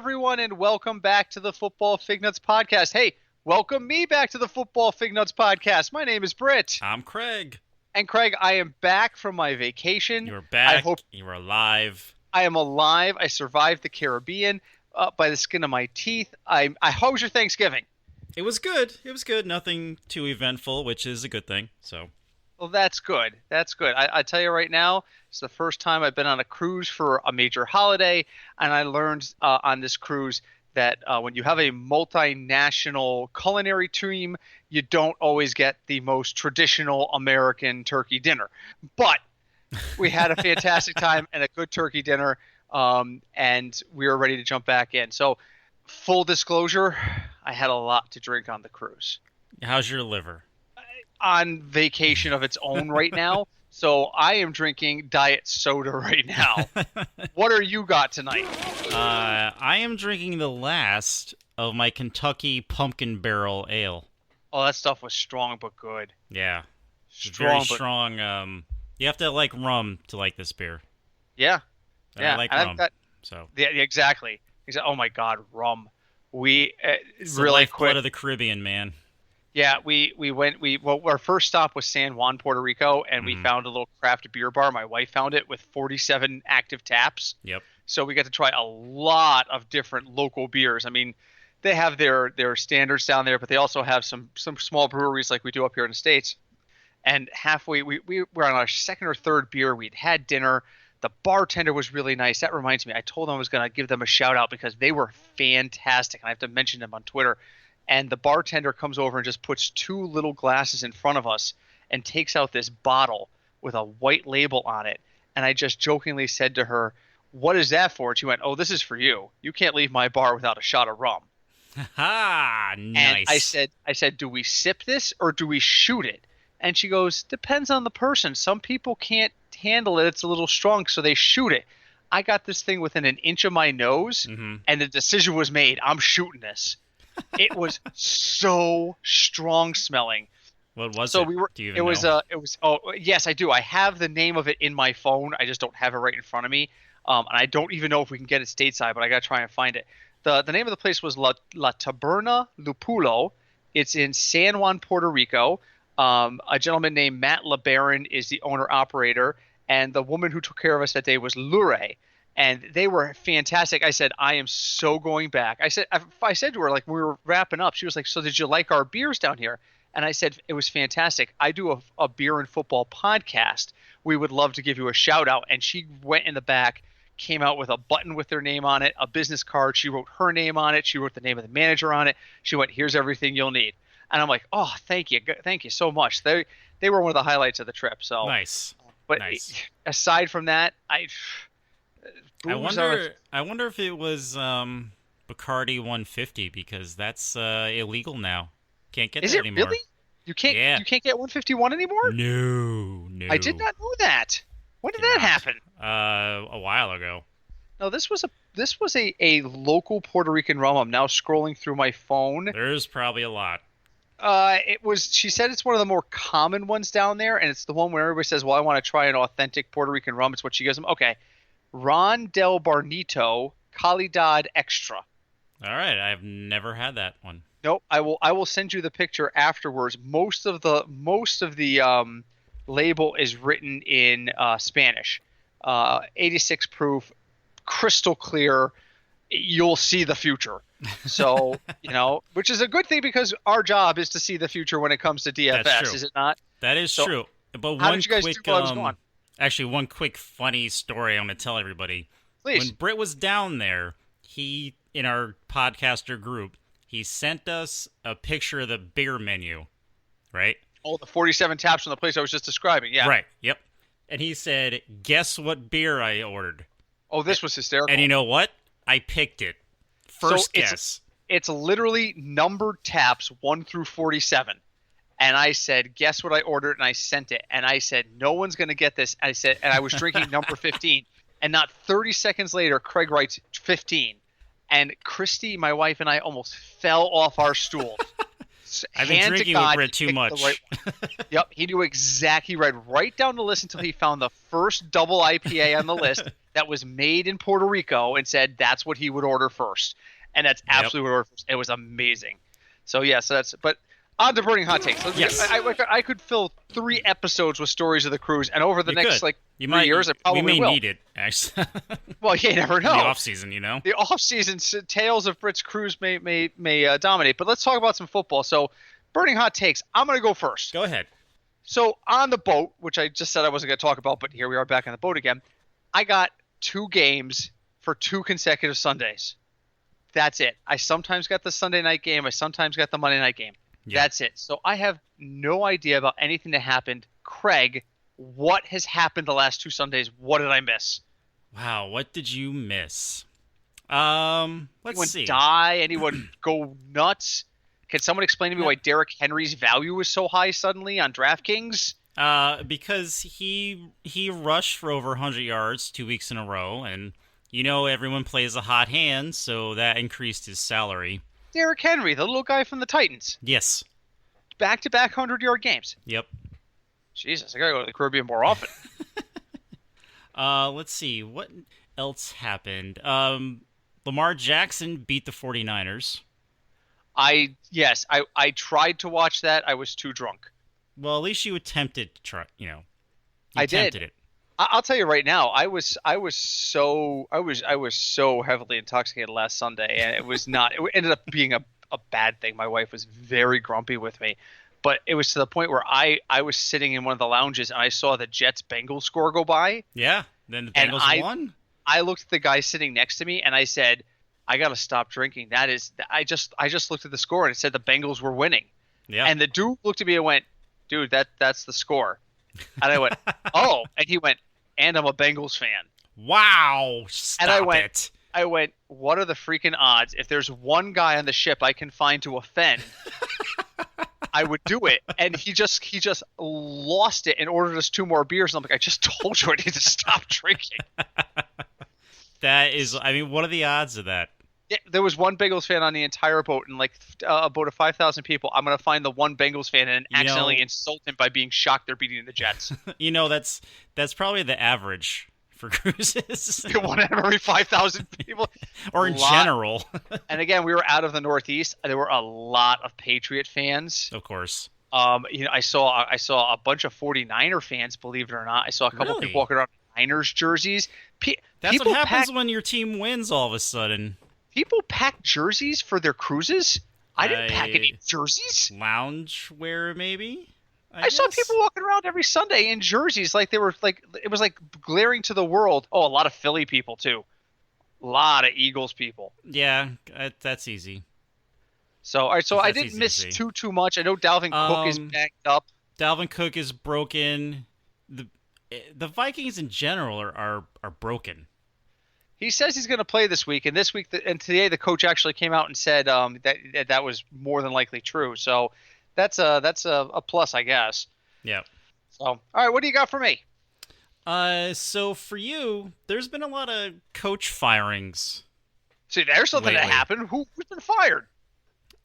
everyone, and welcome back to the Football Fignuts podcast. Hey, welcome me back to the Football Fignuts podcast. My name is Britt. I'm Craig. And Craig, I am back from my vacation. You're back. You're alive. I am alive. I survived the Caribbean by the skin of my teeth. How was your Thanksgiving? It was good. Nothing too eventful, which is a good thing. So. Well, that's good. I tell you right now, it's the first time I've been on a cruise for a major holiday, and I learned on this cruise that when you have a multinational culinary team, you don't always get the most traditional American turkey dinner. But we had a fantastic time and a good turkey dinner, and we were ready to jump back in. So, full disclosure, I had a lot to drink on the cruise. How's your liver? On vacation of its own right now, so I am drinking diet soda right now. What are you got tonight? I am drinking the last of my Kentucky Pumpkin Barrel Ale. Oh, that stuff was strong but good. Yeah, very strong. You have to like rum to like this beer. Yeah, I like rum. Yeah, exactly. Oh my God, rum. It's really the lifeblood quick of the Caribbean, man. Yeah, our first stop was San Juan, Puerto Rico, and we found a little craft beer bar. My wife found it with 47 active taps. Yep. So we got to try a lot of different local beers. I mean, they have their standards down there, but they also have some small breweries like we do up here in the States. And halfway, we were on our second or third beer. We'd had dinner. The bartender was really nice. That reminds me, I told them I was going to give them a shout out because they were fantastic. And I have to mention them on Twitter. And the bartender comes over and just puts two little glasses in front of us and takes out this bottle with a white label on it. And I just jokingly said to her, "What is that for?" And she went, "Oh, this is for you. You can't leave my bar without a shot of rum." Ha! Nice. And I said, "Do we sip this or do we shoot it?" And she goes, "Depends on the person. Some people can't handle it. It's a little strong, so they shoot it." I got this thing within an inch of my nose, and the decision was made. I'm shooting this. It was so strong smelling. What was so it? We were. Do you even know? It was. Oh, yes, I do. I have the name of it in my phone. I just don't have it right in front of me. And I don't even know if we can get it stateside, but I got to try and find it. The name of the place was La Taberna Lupulo. It's in San Juan, Puerto Rico. A gentleman named Matt LeBaron is the owner-operator, and the woman who took care of us that day was Lure. And they were fantastic. I said, "I am so going back." I said to her, like, when we were wrapping up, she was like, "So did you like our beers down here?" And I said, "It was fantastic. I do a beer and football podcast. We would love to give you a shout out." And she went in the back, came out with a button with their name on it, a business card. She wrote her name on it. She wrote the name of the manager on it. She went, "Here's everything you'll need." And I'm like, "Oh, thank you so much." They were one of the highlights of the trip. So nice. But nice. Aside from that, I wonder if it was Bacardi 150 because that's illegal now. Can't get that anymore. Is it really? You can't. Yeah. You can't get 151 anymore. No. I did not know that. When did that happen? A while ago. No, this was a local Puerto Rican rum. I'm now scrolling through my phone. There's probably a lot. She said it's one of the more common ones down there, and it's the one where everybody says, "Well, I want to try an authentic Puerto Rican rum." It's what she gives them. Okay. Ron del Barnito Calidad Extra. All right, I've never had that one. Nope, I will send you the picture afterwards. Most of the label is written in Spanish. 86 proof, crystal clear. You'll see the future. So, which is a good thing because our job is to see the future when it comes to DFS, That's true. Is it not? That is true. But how did you guys do while I was gone? Actually, one quick funny story I'm going to tell everybody. Please. When Britt was down there, he, in our podcaster group, he sent us a picture of the beer menu, right? Oh, the 47 taps from the place I was just describing, yeah. Right, yep. And he said, "Guess what beer I ordered?" Oh, this was hysterical. And you know what? I picked it. First guess. It's literally numbered taps 1 through 47. And I said, "Guess what I ordered?" And I sent it. And I said, "No one's going to get this." I said, and I was drinking number 15. And not 30 seconds later, Craig writes 15. And Christy, my wife, and I almost fell off our stool. I've been hand to drinking with God, Britt he too picked the right much. one. Yep, he knew exactly. He read right down the list until he found the first double IPA on the list that was made in Puerto Rico and said that's what he would order first. And that's Yep. absolutely what he ordered first. It was amazing. So yeah, so that's but on to burning hot takes. Yes. I could fill 3 episodes with stories of the cruise, and over the You next could. like You 3 years, I probably we may will. need it, actually. Well, you never know. In the off season, you know. The off-season tales of Britt's cruise may dominate, but let's talk about some football. So, burning hot takes. I'm going to go first. Go ahead. So, on the boat, which I just said I wasn't going to talk about, but here we are back on the boat again. I got 2 games for 2 consecutive Sundays. That's it. I sometimes got the Sunday night game. I sometimes got the Monday night game. Yeah. That's it. So I have no idea about anything that happened. Craig, what has happened the last 2 Sundays? What did I miss? Wow, what did you miss? Anyone Let's see. die? Anyone go nuts? Can someone explain to me why Derrick Henry's value is so high suddenly on DraftKings? Because he rushed for over 100 yards 2 weeks in a row, and you know everyone plays a hot hand, so that increased his salary. Derrick Henry, the little guy from the Titans. Yes. Back-to-back 100-yard games. Yep. Jesus, I gotta go to the Caribbean more often. Let's see. What else happened? Lamar Jackson beat the 49ers. I tried to watch that. I was too drunk. Well, at least you attempted to try, you know. I did. attempted it. I'll tell you right now, I was so heavily intoxicated last Sunday, and it was not. It ended up being a bad thing. My wife was very grumpy with me, but it was to the point where I was sitting in one of the lounges and I saw the Jets Bengals score go by. Yeah. Then the And Bengals won. I looked at the guy sitting next to me and I said, I got to stop drinking. I just looked at the score and it said the Bengals were winning. Yeah. And the dude looked at me and went, dude, that's the score. And I went, oh. And he went, and I'm a Bengals fan. Wow. Stop And it. I went, what are the freaking odds? If there's one guy on the ship I can find to offend, I would do it. And he just lost it and ordered us 2 more beers. And I'm like, I just told you I need to stop drinking. That is, I mean, what are the odds of that? Yeah, there was one Bengals fan on the entire boat, and like a boat of 5,000 people. I'm gonna find the one Bengals fan and accidentally insult him by being shocked they're beating the Jets. You know, that's probably the average for cruises. One out of every 5,000 people, or in general. And again, we were out of the Northeast. There were a lot of Patriot fans. Of course. I saw a bunch of 49er fans. Believe it or not, I saw a couple people walking around in Niners jerseys. That's what happens when your team wins all of a sudden. People pack jerseys for their cruises. I didn't pack any jerseys. Lounge wear, maybe. I saw people walking around every Sunday in jerseys, like they were like it was like glaring to the world. Oh, a lot of Philly people too, a lot of Eagles people. Yeah, that's easy. So, all right, so I didn't miss too much. I know Dalvin Cook is backed up. Dalvin Cook is broken. The Vikings in general are broken. He says he's going to play this week, and today the coach actually came out and said that was more than likely true. So that's a plus, I guess. Yeah. So, all right, what do you got for me? So for you, there's been a lot of coach firings. See, there's something that happened. Who's been fired?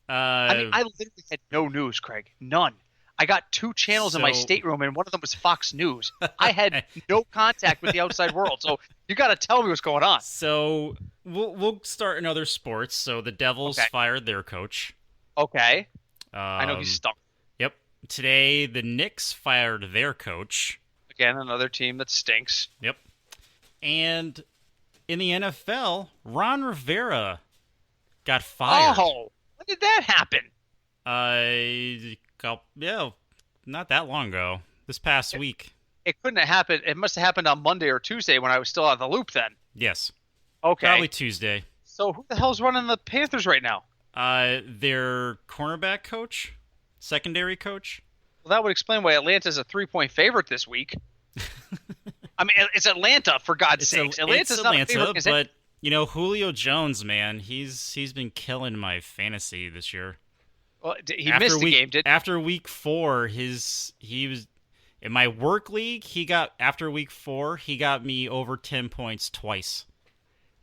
I literally had no news, Craig. None. I got 2 channels in my stateroom, and one of them was Fox News. I had no contact with the outside world, so you got to tell me what's going on. So we'll start in other sports. So the Devils fired their coach. Okay. I know he's stuck. Yep. Today, the Knicks fired their coach. Again, another team that stinks. Yep. And in the NFL, Ron Rivera got fired. Oh, when did that happen? Not that long ago. This past week. It couldn't have happened. It must have happened on Monday or Tuesday when I was still out of the loop then. Yes. Okay. Probably Tuesday. So who the hell's running the Panthers right now? Their cornerback coach, secondary coach. Well, that would explain why Atlanta's a 3-point favorite this week. I mean, it's Atlanta, for God's sakes. Atlanta's not a favorite. But you know, Julio Jones, man, he's been killing my fantasy this year. Well, he missed the game, after week 4. He was in my work league. After week 4, he got me over 10 points twice.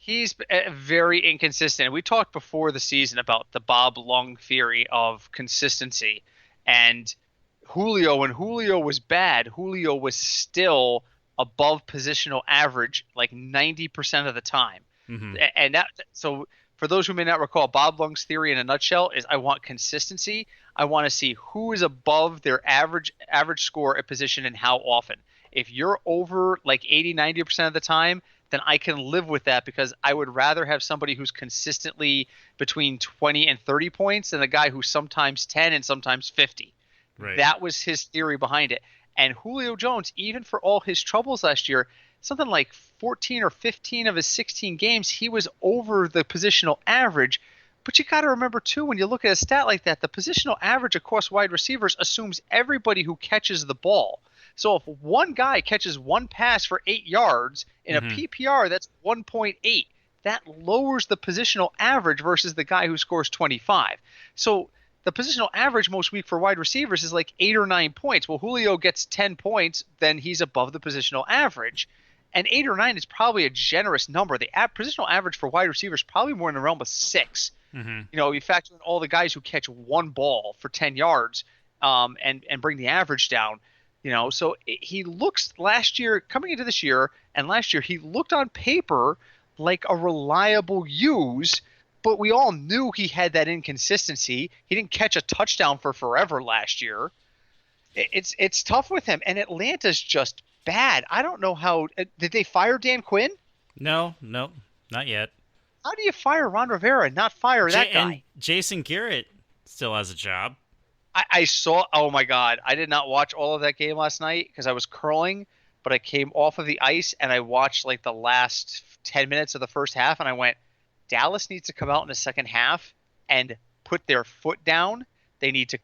He's very inconsistent. We talked before the season about the Bob Lung theory of consistency, and when Julio was bad, Julio was still above positional average like 90% of the time. Hmm. And that, so for those who may not recall, Bob Lung's theory in a nutshell is I want consistency. I want to see who is above their average score at position and how often. If you're over like 80-90% of the time, then I can live with that because I would rather have somebody who's consistently between 20 and 30 points than a guy who's sometimes 10 and sometimes 50. Right. That was his theory behind it. And Julio Jones, even for all his troubles last year, something like 14 or 15 of his 16 games, he was over the positional average. But you got to remember, too, when you look at a stat like that, the positional average across wide receivers assumes everybody who catches the ball. So if one guy catches one pass for 8 yards in a PPR, that's 1.8. That lowers the positional average versus the guy who scores 25. So the positional average most week for wide receivers is like 8 or 9 points. Well, Julio gets 10 points, then he's above the positional average. And 8 or 9 is probably a generous number. The positional average for wide receivers is probably more in the realm of 6. Mm-hmm. You know, you factor in all the guys who catch one ball for 10 yards and bring the average down. You know, so he looks last year, coming into this year, and last year he looked on paper like a reliable use, but we all knew he had that inconsistency. He didn't catch a touchdown for forever last year. It's tough with him, and Atlanta's just bad. I don't know how. Did they fire Dan Quinn? No, not yet. How do you fire Ron Rivera and not fire that guy? And Jason Garrett still has a job. I saw. Oh my God! I did not watch all of that game last night because I was curling. But I came off of the ice and I watched like the last 10 minutes of the first half, and I went, Dallas needs to come out in the second half and put their foot down. They need to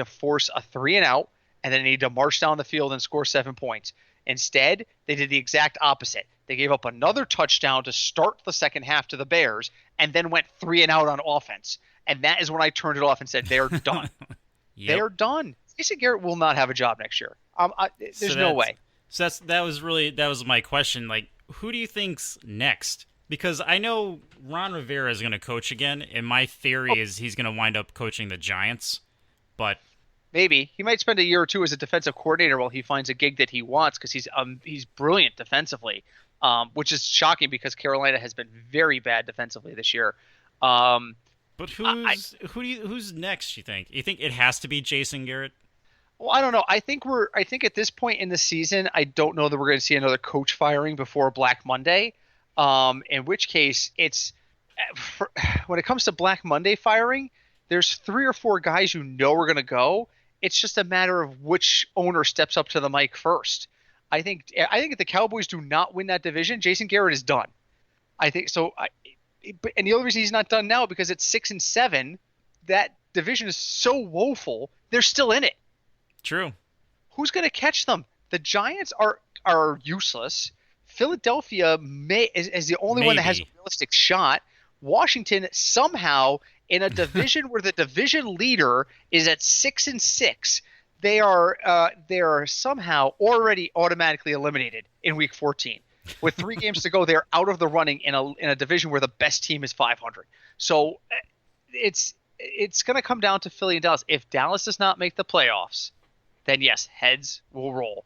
force a 3-and-out, and then they need to march down the field and score 7 points. Instead, they did the exact opposite. They gave up another touchdown to start the second half to the Bears, and then went 3-and-out on offense. And that is when I turned it off and said, they're done. Yep. They're done. Jason Garrett will not have a job next year. There's no way. So that was my question. Like, who do you think's next? Because I know Ron Rivera is going to coach again, and my theory is he's going to wind up coaching the Giants. But maybe he might spend a year or two as a defensive coordinator while he finds a gig that he wants, because he's brilliant defensively, which is shocking because Carolina has been very bad defensively this year. But who's next? You think it has to be Jason Garrett? Well, I don't know. I think at this point in the season, I don't know that we're going to see another coach firing before Black Monday. In which case, when it comes to Black Monday firing, there's 3 or 4 guys you know are going to go. It's just a matter of which owner steps up to the mic first. I think if the Cowboys do not win that division, Jason Garrett is done. I think so. And the only reason he's not done now because it's 6-7. That division is so woeful. They're still in it. True. Who's going to catch them? The Giants are useless. Philadelphia is the only one that has a realistic shot. Washington somehow in a division where the division leader is at 6-6, they are somehow already automatically eliminated in Week 14. With 3 games to go, they're out of the running in a division where the best team is 500. So it's going to come down to Philly and Dallas. If Dallas does not make the playoffs, then yes, heads will roll.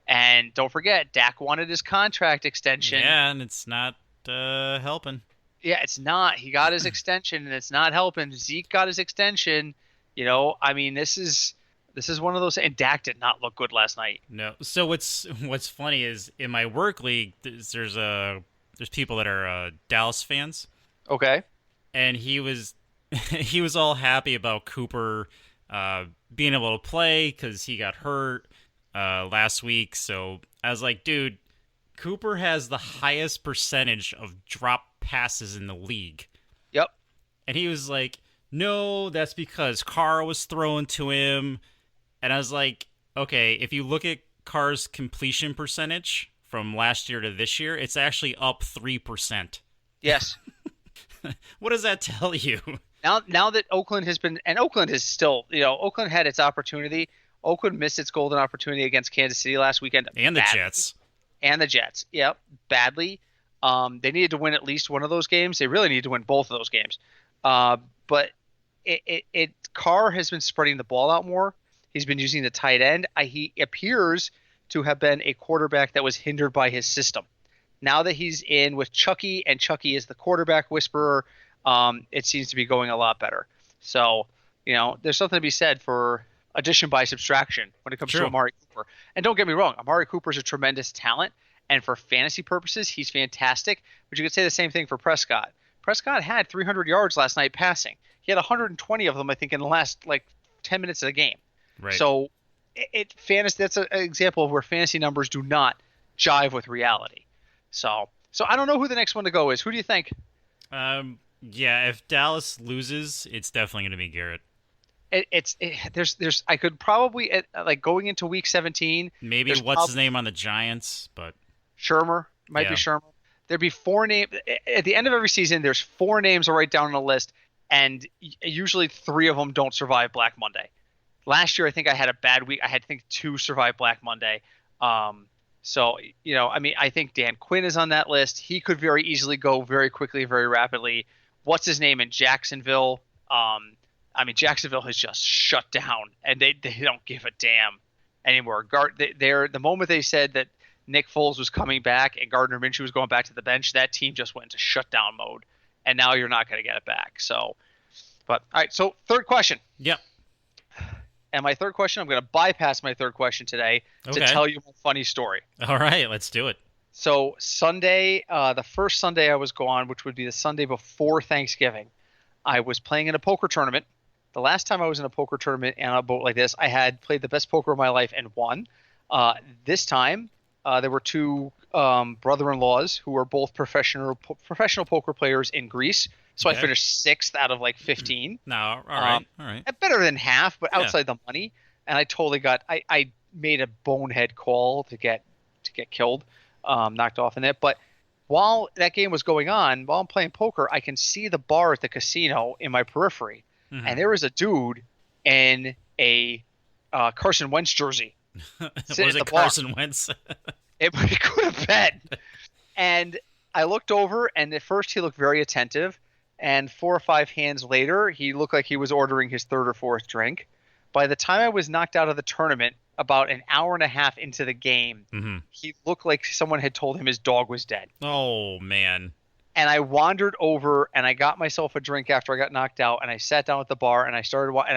And don't forget, Dak wanted his contract extension. Yeah, and it's not helping. Yeah, it's not. He got his extension, and it's not helping. Zeke got his extension. You know, I mean, this is one of those. And Dak did not look good last night. No. So what's funny is in my work league, there's people that are Dallas fans. Okay. And he was all happy about Cooper being able to play because he got hurt last week. So I was like, dude, Cooper has the highest percentage of drop passes in the league. Yep. And he was like, no, that's because Carr was throwing to him. And I was like, okay, if you look at Carr's completion percentage from last year to this year, it's actually up 3%. Yes. What does that tell you? Now that Oakland has been, and Oakland is still, Oakland had its opportunity. Oakland missed its golden opportunity against Kansas City last weekend. And the Jets. And the Jets. Yep. Badly. They needed to win at least one of those games. They really needed to win both of those games. But Carr has been spreading the ball out more. He's been using the tight end. He appears to have been a quarterback that was hindered by his system. Now that he's in with Chucky, and Chucky is the quarterback whisperer, it seems to be going a lot better. So, there's something to be said for addition by subtraction when it comes to Amari Cooper. And don't get me wrong, Amari Cooper is a tremendous talent, and for fantasy purposes, he's fantastic. But you could say the same thing for Prescott. Prescott had 300 yards last night passing. He had 120 of them, I think, in the last 10 minutes of the game. Right. So that's an example of where fantasy numbers do not jive with reality. So I don't know who the next one to go is. Who do you think? Yeah, if Dallas loses, it's definitely going to be Garrett. There's I could probably going into week 17. Maybe what's his name on the Giants, but Shermer might be Shermer. There'd be 4 names at the end of every season. There's 4 names to write down on a list, and usually 3 of them don't survive Black Monday. Last year, I think I had a bad week. I had 2 survive Black Monday. So, I think Dan Quinn is on that list. He could very easily go very quickly, very rapidly. What's his name in Jacksonville? Jacksonville has just shut down, and they don't give a damn anymore. The moment they said that Nick Foles was coming back and Gardner Minshew was going back to the bench, that team just went into shutdown mode, and now you're not going to get it back. So, all right. So, third question. Yep. And my third question, I'm going to bypass my third question today to tell you a funny story. All right, let's do it. So Sunday, the first Sunday I was gone, which would be the Sunday before Thanksgiving, I was playing in a poker tournament. The last time I was in a poker tournament and on a boat like this, I had played the best poker of my life and won. This time, there were 2 brother-in-laws who were both professional poker players in Greece. So I finished 6th out of 15. No, all right. Better than half, but outside the money. And I totally I made a bonehead call to get killed, knocked off in it. But while that game was going on, while I'm playing poker, I can see the bar at the casino in my periphery. Mm-hmm. And there was a dude in a Carson Wentz jersey. Was it Carson Wentz? It could have been. And I looked over, and at first he looked very attentive. And 4 or 5 hands later, he looked like he was ordering his 3rd or 4th drink. By the time I was knocked out of the tournament, about an hour and a half into the game, he looked like someone had told him his dog was dead. Oh, man. And I wandered over, and I got myself a drink after I got knocked out, and I sat down at the bar, and I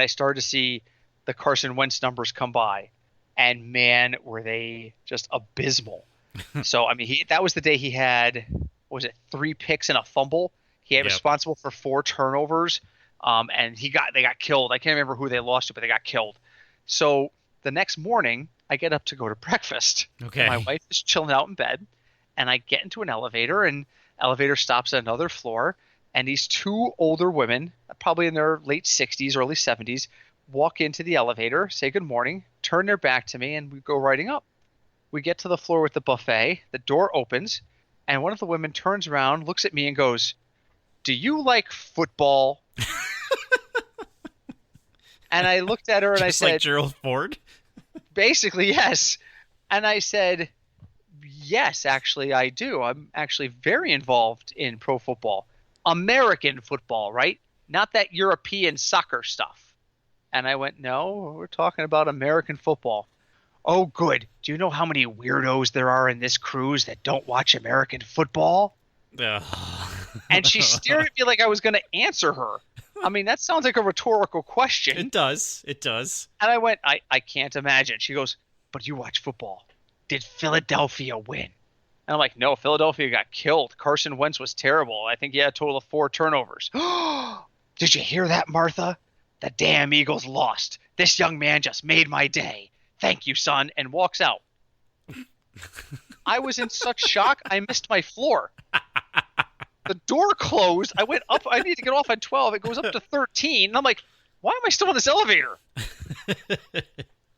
started to see the Carson Wentz numbers come by. And, man, were they just abysmal. So, that was the day he had, 3 picks and a fumble. He had responsible for 4 turnovers, and they got killed. I can't remember who they lost to, but they got killed. So the next morning, I get up to go to breakfast. Okay. My wife is chilling out in bed, and I get into an elevator, and elevator stops at another floor, and these 2 older women, probably in their late 60s, early 70s, walk into the elevator, say good morning, turn their back to me, and we go riding up. We get to the floor with the buffet. The door opens, and one of the women turns around, looks at me, and goes, "Do you like football?" And I looked at her and I said, like Gerald Ford? Basically, yes. And I said, yes, actually, I do. I'm actually very involved in pro football. American football, right? Not that European soccer stuff. And I went, no, we're talking about American football. Oh, good. Do you know how many weirdos there are in this cruise that don't watch American football? And she stared at me like I was going to answer her. That sounds like a rhetorical question. It does. And I went, I can't imagine. She goes, but you watch football. Did Philadelphia win? And I'm like, no, Philadelphia got killed. Carson Wentz was terrible. I think he had a total of 4 turnovers. Did you hear that, Martha? The damn Eagles lost. This young man just made my day. Thank you, son. And walks out. I was in such shock, I missed my floor. The door closed. I went up. I need to get off at 12. It goes up to 13. And I'm like, why am I still in this elevator?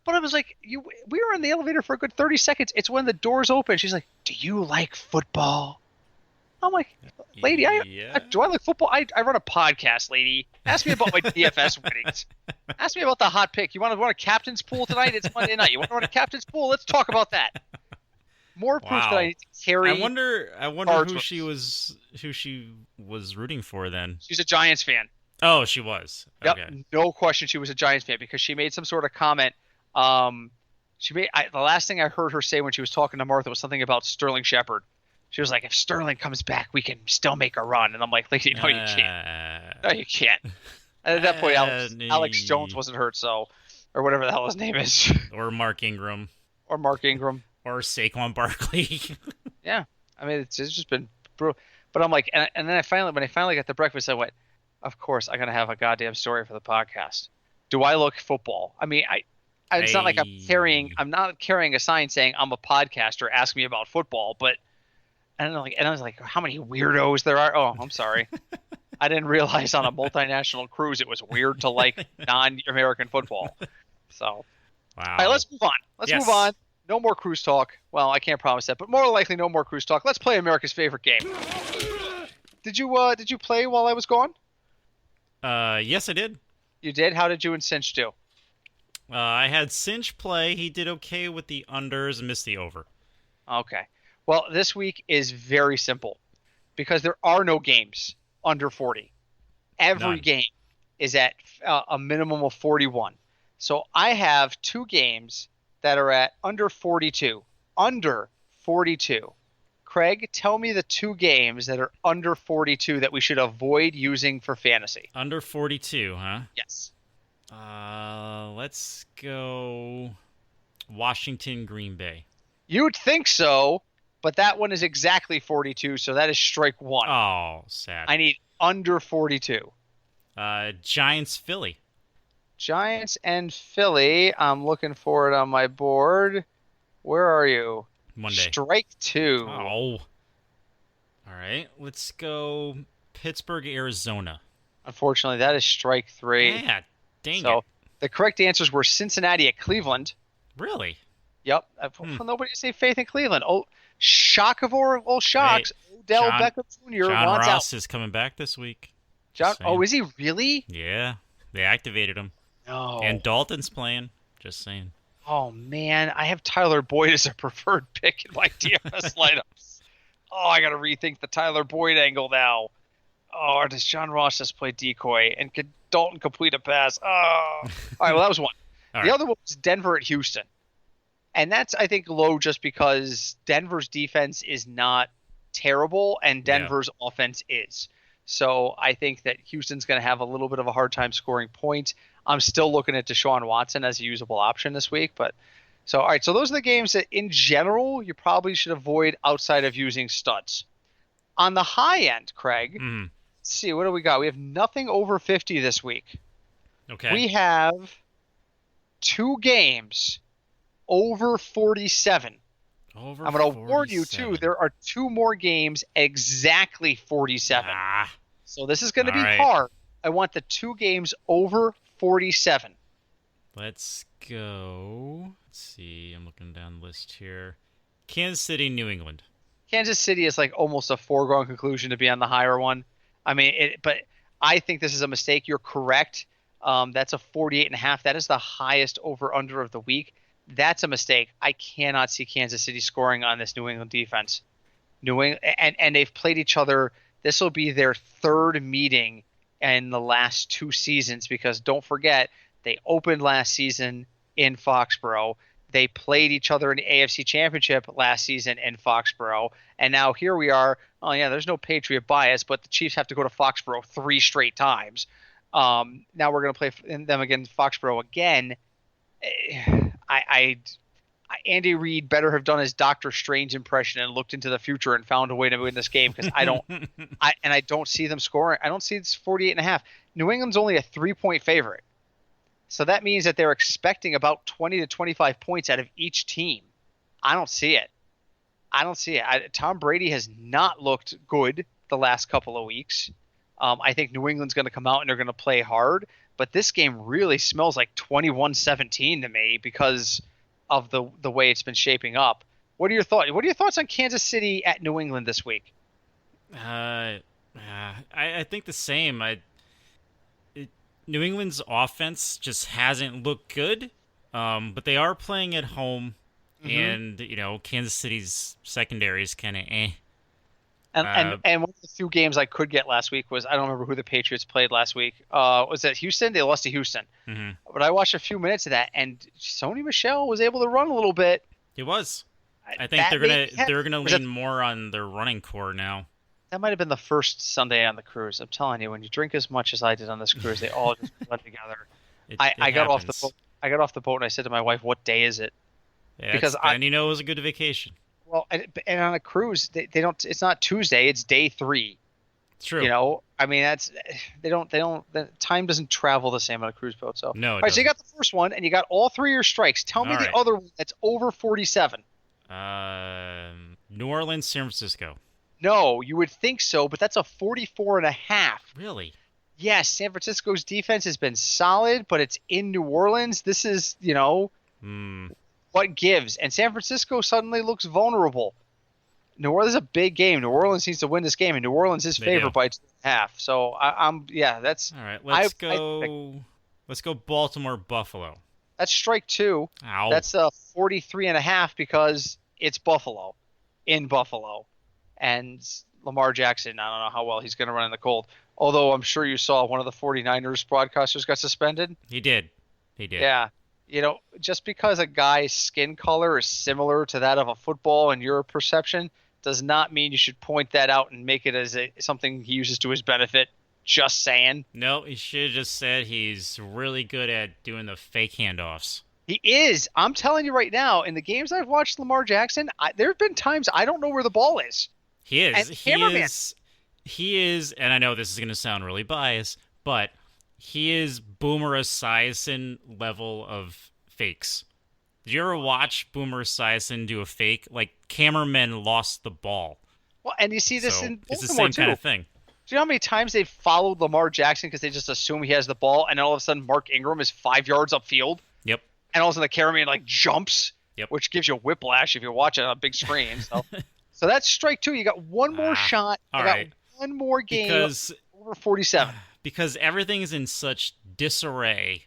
But I was like, we were in the elevator for a good 30 seconds. It's when the doors open. She's like, do you like football? I'm like, lady, do I like football? I run a podcast, lady. Ask me about my DFS winnings. Ask me about the hot pick. You want to run a captain's pool tonight? It's Monday night. You want to run a captain's pool? Let's talk about that. More proof that I Wow. need to carry I wonder cards who with she me. was rooting for then. She's a Giants fan. Oh, she was. Yep, Okay. no question she was a Giants fan because she made some sort of comment. Um, the last thing I heard her say when she was talking to Martha was something about Sterling Shepard. She was like, "If Sterling comes back, we can still make a run." And I'm like, "Lady, no, you can't. Uh, No, you can't." And at that point, Alex Jones nee. wasn't hurt, so or whatever the hell his name is, Or Mark Ingram. or Mark Ingram. Or Saquon Barkley. Yeah, I mean it's just been brutal. But I'm like, and then when I finally got to breakfast, I went, "Of course, I'm gonna have a goddamn story for the podcast. Do I look football? I mean, it's not like Hey. I'm not carrying a sign saying I'm a podcaster. Ask me about football." But I don't know, like, and I was like, how many weirdos there are? Oh, I'm sorry. I didn't realize on a multinational cruise it was weird to like non-American football. So, all right, Wow. let's move on. Let's move Yes. on. No more cruise talk. Well, I can't promise that, but more likely, no more cruise talk. Let's play America's favorite game. Did you play while I was gone? Yes, I did. You did. How did you and Cinch do? I had Cinch play. He did okay with the unders and missed the over. Okay. Well, this week is very simple because there are no games under 40. Every None. game is at a minimum of 41. So I have two games that are at under 42. Under 42. Craig, tell me the two games that are under 42 that we should avoid using for fantasy. Under 42, huh? Yes. Let's go Washington, Green Bay. You'd think so, but that one is exactly 42, so that is strike one. Oh, sad. I need under 42. Giants, Philly. Giants and Philly. I'm looking for it on my board. Where are you? Monday. Strike two. Oh. All right. Let's go Pittsburgh, Arizona. Unfortunately, that is strike three. Yeah, dang So it. the correct answers were Cincinnati at Cleveland. Really? Yep. Nobody say faith in Cleveland. Oh, shock of all shocks. Odell John- Beckham Jr. John wants Ross out. is coming back this week. John, Just saying. is he really? Yeah, they activated him. No. And Dalton's playing. Just saying. Oh man, I have Tyler Boyd as a preferred pick in my DFS lineups. Oh, I got to rethink the Tyler Boyd angle now. Oh, or does John Ross just play decoy? And could Dalton complete a pass? Oh. All right, well, that was one. All The right. other one was Denver at Houston. And that's, I think, low just because Denver's defense is not terrible and Denver's offense is. So I think that Houston's going to have a little bit of a hard time scoring points. I'm still looking at Deshaun Watson as a usable option this week. But all right, so those are the games that in general you probably should avoid outside of using studs. On the high end, Craig, Mm, let's see, what do we got? We have nothing over 50 this week. okay. We have two games over 47. Over I'm going to warn you, too, 47. there are two more games exactly 47. Ah, So this is going to All be right. hard. I want the two games over 47. let's go. Let's see. I'm looking down the list here. Kansas City, New England. Kansas City is like almost a foregone conclusion to be on the higher one. I mean, but I think this is a mistake. You're correct. That's a 48.5. That is the highest over-under of the week. That's a mistake. I cannot see Kansas City scoring on this New England defense. New England, and they've played each other. This will be their third meeting in the last two seasons because don't forget they opened last season in Foxborough. They played each other in the AFC Championship last season in Foxborough, and now here we are. Oh yeah, there's no Patriot bias, but the Chiefs have to go to Foxborough 3 straight times. Now we're going to play them against Foxborough again. Andy Reid better have done his Doctor Strange impression and looked into the future and found a way to win this game because I don't see them scoring. I don't see this 48.5. New England's only a 3-point favorite. So that means that they're expecting about 20 to 25 points out of each team. I don't see it. Tom Brady has not looked good the last couple of weeks. I think New England's going to come out and they're going to play hard. But this game really smells like 21-17 to me because of the way it's been shaping up. What are your thoughts? What are your thoughts on Kansas City at New England this week? I think the same. New England's offense just hasn't looked good, but they are playing at home, Hmm. and Kansas City's secondary is kind of eh. And, Uh, and and one of the few games I could get last week was I don't remember who the Patriots played last week. Was that Houston? They lost to Houston. mhm. But I watched a few minutes of that, and Sony Michel was able to run a little bit. It was. I think That made me happy. they're gonna Was that lean more on their running core now. that might have been the first Sunday on the cruise. I'm telling you, when you drink as much as I did on this cruise, they all just blend together. It I got off the happens. boat. I got off the boat and I said to my wife, "What day is it?" Yeah, Because then it was a good vacation. well, and on a cruise, they don't. It's not Tuesday. It's day 3. It's true. I mean, they don't. The time doesn't travel the same on a cruise boat. So, all No, it right. So you doesn't. got the first one, and you got all 3 of your strikes. Tell me All the right. other one that's over 47. New Orleans, San Francisco. No, you would think so, but that's a 44 and a half. Really? Yes, San Francisco's defense has been solid, but it's in New Orleans. This is, Hmm. what gives. And San Francisco suddenly looks vulnerable. New Orleans is a big game. New Orleans needs to win this game, and New Orleans is They do. favored by 2.5. So yeah, that's All right. I Let's go. Baltimore, Buffalo. that's strike 2. Ow. That's a 43 and a half because it's Buffalo, in Buffalo, and Lamar Jackson. I don't know how well he's going to run in the cold. Although I'm sure you saw one of the 49ers broadcasters got suspended. He did. He did. Yeah. Just because a guy's skin color is similar to that of a football in your perception does not mean you should point that out and make it as something he uses to his benefit. Just saying. No, he should have just said he's really good at doing the fake handoffs. He is. I'm telling you right now, in the games I've watched Lamar Jackson, there have been times I don't know where the ball is. He is. And cameraman. He is, and I know this is going to sound really biased, but he is Boomer Esiason level of fakes. Did you ever watch Boomer Esiason do a fake? Like, cameramen lost the ball. Well, and you see this So in it's the Baltimore same too. kind of thing. Do you know how many times they've followed Lamar Jackson because they just assume he has the ball, and all of a sudden Mark Ingram is 5 yards upfield, Yep. and all of a sudden the cameraman jumps, Yep. which gives you whiplash if you watch it on a big screen. So that's strike 2. You got one more shot. all You got right. one more game Because over 47. everything is in such disarray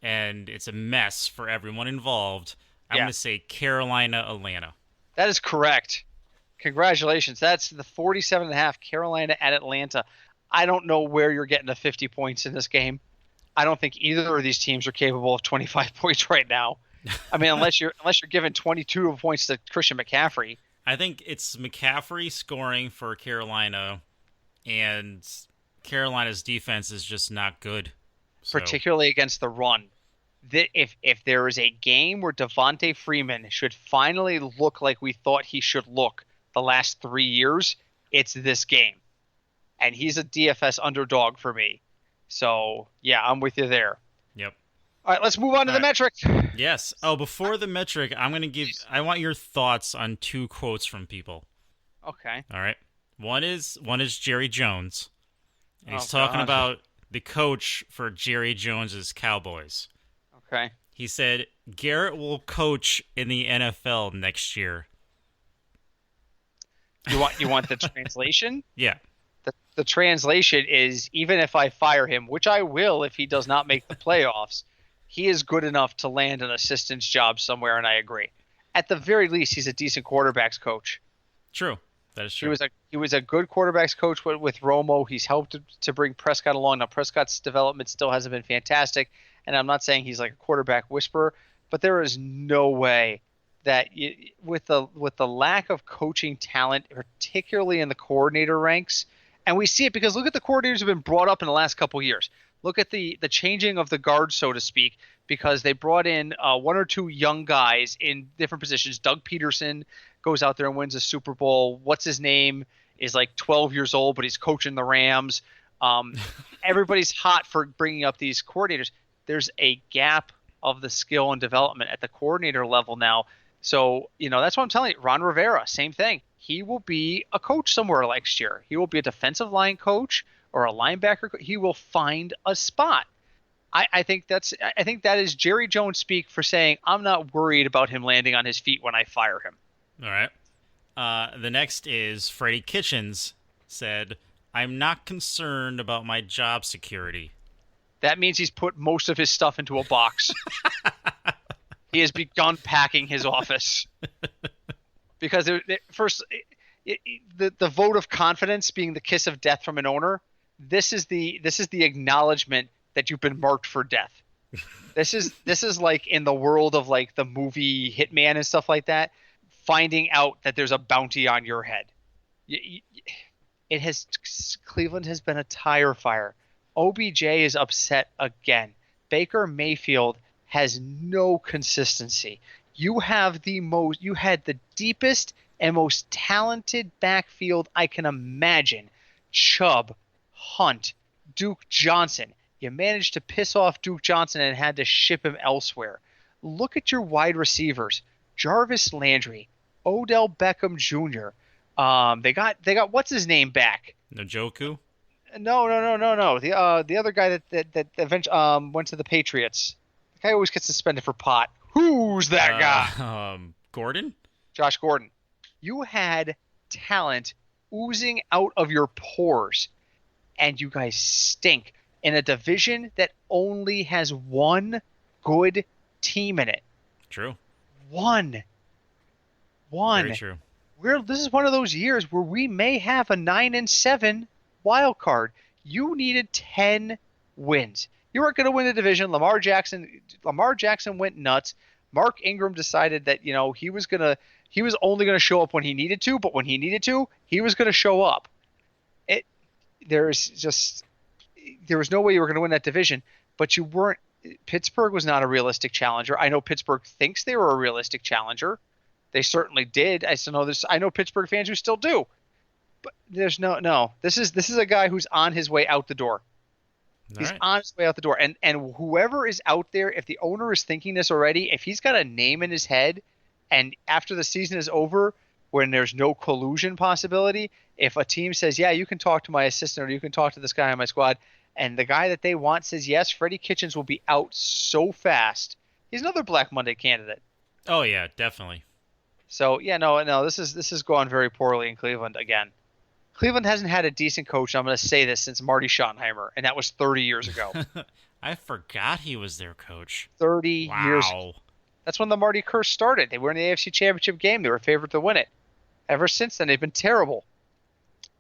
and it's a mess for everyone involved, I'm Yeah. going to say Carolina, Atlanta. That is correct. Congratulations. That's the 47 and a half, Carolina at Atlanta. I don't know where you're getting the 50 points in this game. I don't think either of these teams are capable of 25 points right now. I mean, unless you're giving 22 points to Christian McCaffrey. I think it's McCaffrey scoring for Carolina, and Carolina's defense is just not good. So, Particularly against the run. If there is a game where Devontae Freeman should finally look like we thought he should look the last 3 years, it's this game. And he's a DFS underdog for me. So, yeah, I'm with you there. yep. All right, let's move on to the metric. Yes. Oh, before the metric, I want your thoughts on 2 quotes from people. Okay. All right. One is Jerry Jones. And he's Oh, talking God. about the coach for Jerry Jones's Cowboys. Okay. He said Garrett will coach in the NFL next year. You want the translation? Yeah. The translation is, even if I fire him, which I will if he does not make the playoffs, he is good enough to land an assistant's job somewhere, and I agree. At the very least, he's a decent quarterbacks coach. True. That is true. He was a good quarterbacks coach with Romo. He's helped to bring Prescott along. Now Prescott's development still hasn't been fantastic, and I'm not saying he's like a quarterback whisperer, but there is no way that with the lack of coaching talent, particularly in the coordinator ranks, and we see it because look at the coordinators who have been brought up in the last couple of years. Look at the changing of the guard, so to speak, because they brought in 1 or 2 young guys in different positions. Doug Peterson goes out there and wins a Super Bowl. What's his name is like 12 years old, but he's coaching the Rams. Everybody's hot for bringing up these coordinators. There's a gap of the skill and development at the coordinator level now. So, that's what I'm telling you. Ron Rivera, same thing. He will be a coach somewhere next year. He will be a defensive line coach or a linebacker. He will find a spot. I think that is Jerry Jones speak for saying, I'm not worried about him landing on his feet when I fire him. All right. The next is Freddie Kitchens said, I'm not concerned about my job security. That means he's put most of his stuff into a box. He has begun packing his office because the vote of confidence being the kiss of death from an owner. This is the acknowledgement that you've been marked for death. This is like in the world of like the movie Hitman and stuff like that, finding out that there's a bounty on your head. Cleveland has been a tire fire. OBJ is upset again. Baker Mayfield has no consistency. You had the deepest and most talented backfield I can imagine. Chubb, Hunt, Duke Johnson. You managed to piss off Duke Johnson and had to ship him elsewhere. Look at your wide receivers. Jarvis Landry, Odell Beckham Jr. They got what's his name back? Njoku? No. The other guy that eventually went to the Patriots. The guy always gets suspended for pot. Who's that guy? Gordon? Josh Gordon. You had talent oozing out of your pores, and you guys stink in a division that only has one good team in it. True. One. Very true. This is one of those years where we may have a 9-7 wild card. You needed 10 wins. You weren't going to win the division. Lamar Jackson went nuts. Mark Ingram decided that he was only going to show up when he needed to, but when he needed to, he was going to show up. There was no way you were going to win that division, but you weren't. Pittsburgh was not a realistic challenger. I know Pittsburgh thinks they were a realistic challenger. They certainly did. I know Pittsburgh fans who still do. But there's no. This is a guy who's on his way out the door. He's on his way out the door. And whoever is out there, if the owner is thinking this already, if he's got a name in his head, and after the season is over, when there's no collusion possibility, if a team says, yeah, you can talk to my assistant or you can talk to this guy on my squad, and the guy that they want says yes, Freddie Kitchens will be out so fast. He's another Black Monday candidate. Oh, yeah, definitely. So, yeah, no, this has gone very poorly in Cleveland again. Cleveland hasn't had a decent coach, I'm going to say this, since Marty Schottenheimer, and that was 30 years ago. I forgot he was their coach. 30 years ago. That's when the Marty curse started. They were in the AFC Championship game. They were favored to win it. Ever since then, they've been terrible.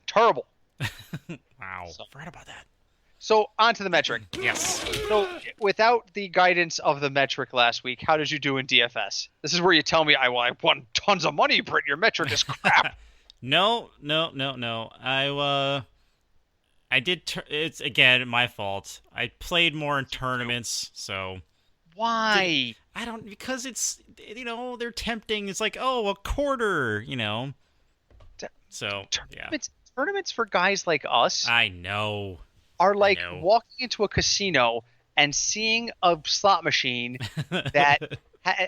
Terrible. Wow. Forgot about that. So, on to the metric. Yes. So, without the guidance of the metric last week, how did you do in DFS? This is where you tell me I won tons of money, Britt. Your metric is crap. No. I did. It's again my fault. I played more in tournaments, so. Why? I don't, because it's they're tempting. It's like, oh, a quarter, So tournaments for guys like us. I know. Are like walking into a casino and seeing a slot machine that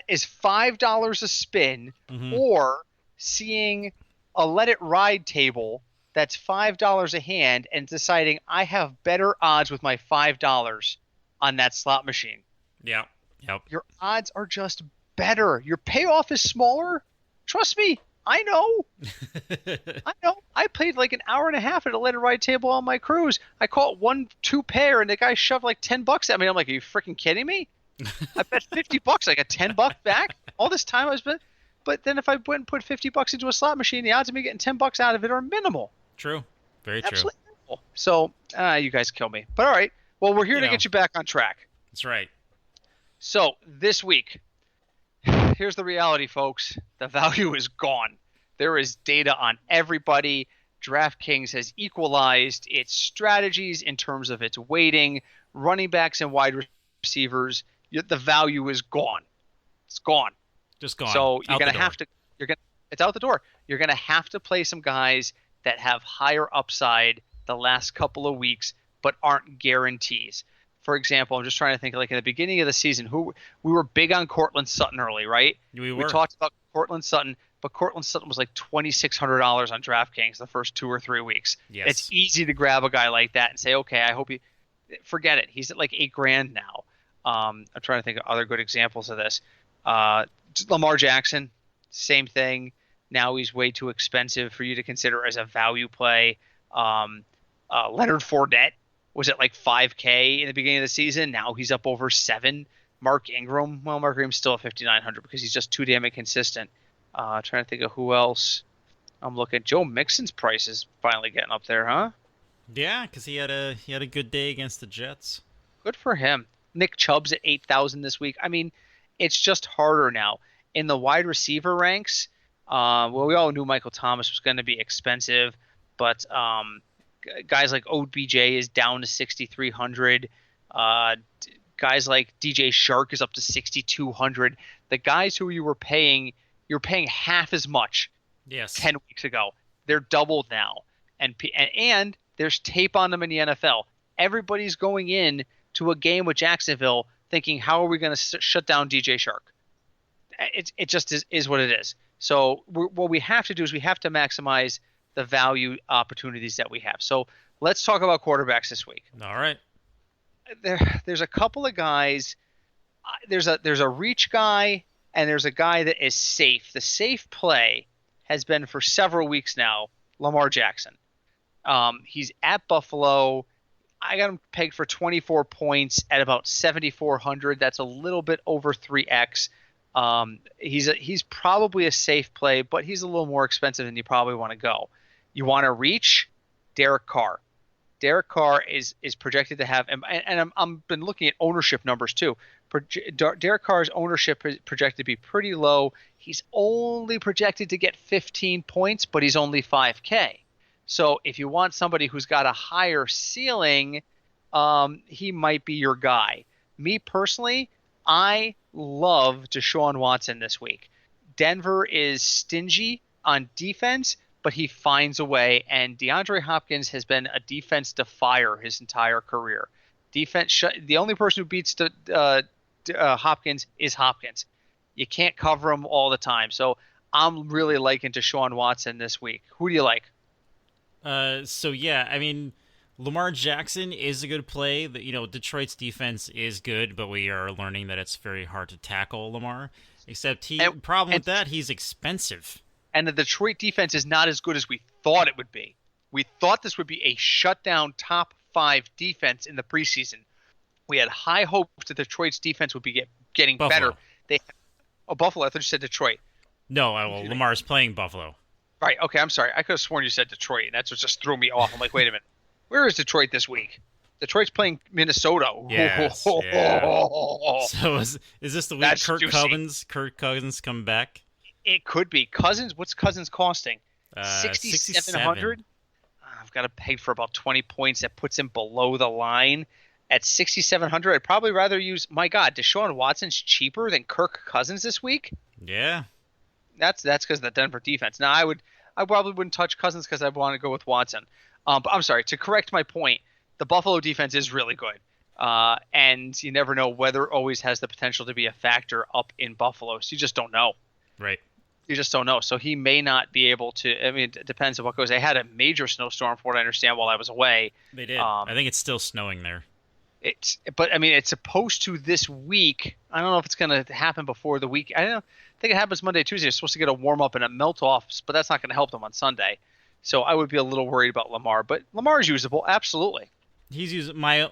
is $5 a spin, or seeing a let it ride table that's $5 a hand and deciding I have better odds with my $5 on that slot machine. Yeah. Yep. Your odds are just better. Your payoff is smaller. Trust me. I know. I played like an hour and a half at a let it ride table on my cruise. I caught 1-2 pair and the guy shoved like $10 at me. I'm like, are you freaking kidding me? I bet $50. I got $10 back. All this time I spent. But then if I went and put $50 into a slot machine, the odds of me getting $10 out of it are minimal. True. Very true. Absolutely minimal. So you guys kill me. But all right. Well, we're here to get you back on track. That's right. So this week, here's the reality, folks. The value is gone. There is data on everybody. DraftKings has equalized its strategies in terms of its weighting, running backs and wide receivers. The value is gone. It's gone. Just gone. So you're going to have to it's out the door. You're going to have to play some guys that have higher upside the last couple of weeks but aren't guarantees. For example, I'm just trying to think, like in the beginning of the season, we were big on Cortland Sutton early, right? We talked about Cortland Sutton, but Cortland Sutton was like $2,600 on DraftKings the first 2 or 3 weeks. Yes. It's easy to grab a guy like that and say, okay, I hope forget it. He's at like $8,000 now. I'm trying to think of other good examples of this. Lamar Jackson, same thing. Now he's way too expensive for you to consider as a value play. Leonard Fournette was at like $5,000 in the beginning of the season. Now he's up over $7,000. Mark Ingram. Well, Mark Ingram's still at 5,900 because he's just too damn inconsistent. Trying to think of who else. I'm looking. Joe Mixon's price is finally getting up there, huh? Yeah, because he had a good day against the Jets. Good for him. Nick Chubb's at 8,000 this week. I mean, it's just harder now in the wide receiver ranks. Well, we all knew Michael Thomas was going to be expensive, but guys like OBJ is down to 6,300. Guys like DJ Shark is up to 6,200. The guys who you're paying half as much Yes. 10 weeks ago. They're doubled now. And there's tape on them in the NFL. Everybody's going in to a game with Jacksonville thinking, how are we going to shut down DJ Shark? It just is what it is. So what we have to do is we have to maximize the value opportunities that we have. So let's talk about quarterbacks this week. All right. There's a couple of guys. There's a reach guy and there's a guy that is safe. The safe play has been for several weeks now, Lamar Jackson. He's at Buffalo. I got him pegged for 24 points at about 7,400. That's a little bit over 3x. He's probably a safe play, but he's a little more expensive than you probably want to go. You want to reach Derek Carr. Derek Carr is projected to have, and I'm been looking at ownership numbers too. Derek Carr's ownership is projected to be pretty low. He's only projected to get 15 points, but he's only 5K. So if you want somebody who's got a higher ceiling, he might be your guy. Me personally, I love Deshaun Watson this week. Denver is stingy on defense, but he finds a way, and DeAndre Hopkins has been a defense defier his entire career. The only person who beats Hopkins is Hopkins. You can't cover him all the time. So I'm really liking Deshaun Watson this week. Who do you like? So yeah, I mean, Lamar Jackson is a good play. Detroit's defense is good, but we are learning that it's very hard to tackle Lamar. Except with that, he's expensive. And the Detroit defense is not as good as we thought it would be. We thought this would be a shutdown top 5 defense in the preseason. We had high hopes that Detroit's defense would be getting Buffalo. better. Buffalo. I thought you said Detroit. No, Lamar's playing Buffalo. Right. Okay. I'm sorry. I could have sworn you said Detroit, and that's what just threw me off. I'm like, wait a minute. Where is Detroit this week? Detroit's playing Minnesota. Yes. Yeah. So is this the week That's Kirk juicy. Cousins come back? It could be. Cousins. What's Cousins costing? 67. 6,700. I've got a peg for about 20 points. That puts him below the line. At 6,700, I'd probably rather use. My God, Deshaun Watson's cheaper than Kirk Cousins this week. Yeah. That's because of the Denver defense. Now I probably wouldn't touch Cousins because I want to go with Watson. But I'm sorry, to correct my point, the Buffalo defense is really good. And you never know, weather always has the potential to be a factor up in Buffalo. So you just don't know. Right. You just don't know. So he may not be able to. I mean, it depends on what goes. They had a major snowstorm, from what I understand, while I was away. They did. I think it's still snowing there. But I mean, it's supposed to this week. I don't know if it's going to happen before the week. I think it happens Monday, Tuesday. It's supposed to get a warm up and a melt off, but that's not going to help them on Sunday. So I would be a little worried about Lamar, but Lamar is usable, absolutely. He's using my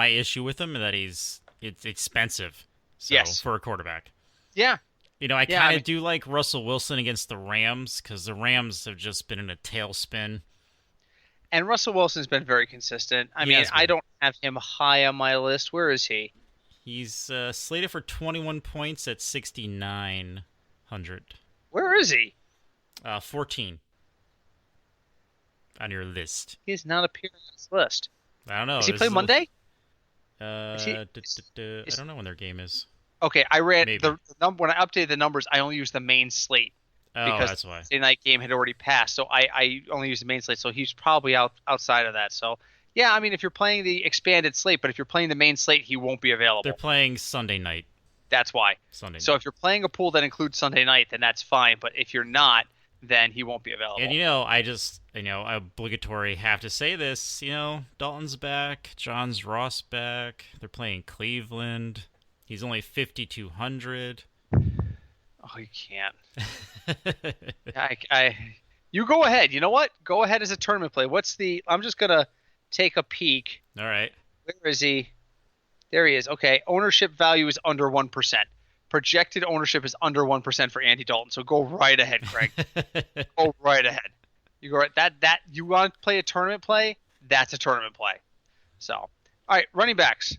issue with him that it's expensive. So, yes. For a quarterback. Yeah. I kind of do like Russell Wilson against the Rams because the Rams have just been in a tailspin. And Russell Wilson's been very consistent. I mean, I don't have him high on my list. Where is he? He's slated for 21 points at 6,900. Where is he? 14 on your list. He's not appearing on this list. I don't know. Does he play Monday? I don't know when their game is. Okay, I read the number when I updated the numbers. I only used the main slate. Oh, because that's why. the Sunday night game had already passed, so I only used the main slate, so he's probably outside of that. So, yeah, I mean, if you're playing the expanded slate, but if you're playing the main slate, he won't be available. They're playing Sunday night. That's why. Sunday night. So if you're playing a pool that includes Sunday night, then that's fine, but if you're not, then he won't be available. And, I obligatory have to say this, Dalton's back, John's Ross back, they're playing Cleveland, he's only 5,200. Oh, you can't. You go ahead. You know what? Go ahead as a tournament play. I'm just gonna take a peek. All right. Where is he? There he is. Okay, ownership value is under 1%. Projected ownership is under 1% for Andy Dalton. So go right ahead, Craig. Go right ahead. You go right that you want to play a tournament play? That's a tournament play. So, all right, running backs.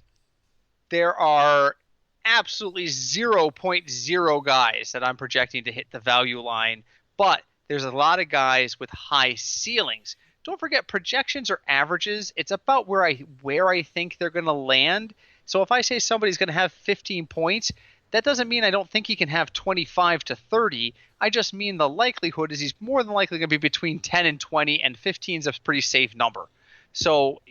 There are absolutely zero point 0.0 guys that I'm projecting to hit the value line, but there's a lot of guys with high ceilings. Don't forget, projections are averages. It's about where I think they're going to land. So if I say somebody's going to have 15 points, that doesn't mean I don't think he can have 25 to 30. I just mean the likelihood is he's more than likely going to be between 10 and 20, and 15 is a pretty safe number. So,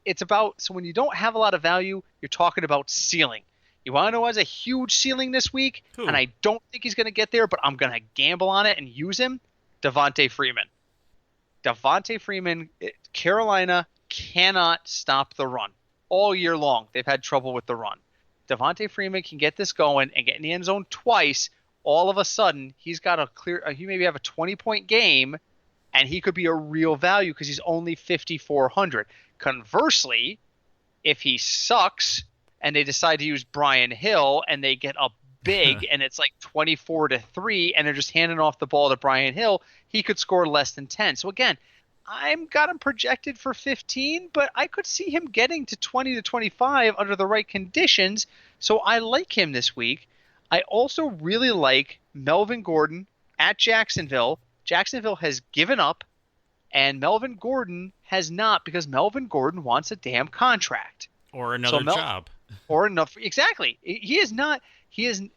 it's about, so when you don't have a lot of value, you're talking about ceiling. You want to know who has a huge ceiling this week? Who? And I don't think he's going to get there, but I'm going to gamble on it and use him? Devontae Freeman. Devontae Freeman, Carolina cannot stop the run. All year long, they've had trouble with the run. Devontae Freeman can get this going and get in the end zone twice. All of a sudden, he's got he maybe have a 20-point game, and he could be a real value because he's only 5,400. Conversely, if he sucks and they decide to use Brian Hill and they get up big and it's like 24-3 and they're just handing off the ball to Brian Hill, he could score less than 10. So again, I've got him projected for 15, but I could see him getting to 20 to 25 under the right conditions. So I like him this week. I also really like Melvin Gordon at Jacksonville. Jacksonville has given up, and Melvin Gordon has not, because Melvin Gordon wants a damn contract. Or another job. Or enough. Exactly. He is not. He is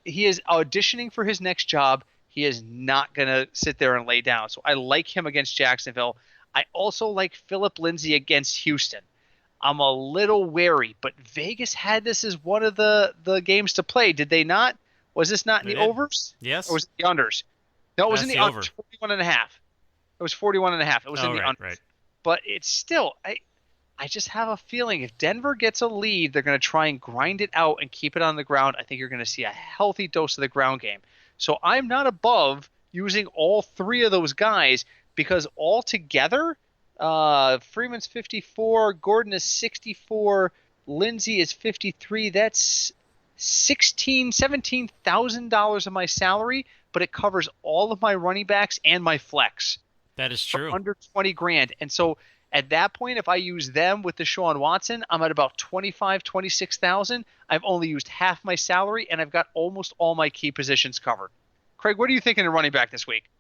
auditioning for his next job. He is not going to sit there and lay down. So I like him against Jacksonville. I also like Phillip Lindsay against Houston. I'm a little wary, but Vegas had this as one of the games to play. Did they not? Was this not in the overs? Yes. Or was it the unders? No, it was in the over. 41.5. It was 41.5. It was in the unders. Right. But it's still, I just have a feeling if Denver gets a lead, they're going to try and grind it out and keep it on the ground. I think you're going to see a healthy dose of the ground game. So I'm not above using all three of those guys, because altogether, Freeman's 54, Gordon is 64, Lindsay is 53. That's $17,000 of my salary, but it covers all of my running backs and my flex. That is true. Under 20 grand. And so at that point, if I use them with Deshaun Watson, I'm at about 26,000. I've only used half my salary, and I've got almost all my key positions covered. Craig, what are you thinking of running back this week?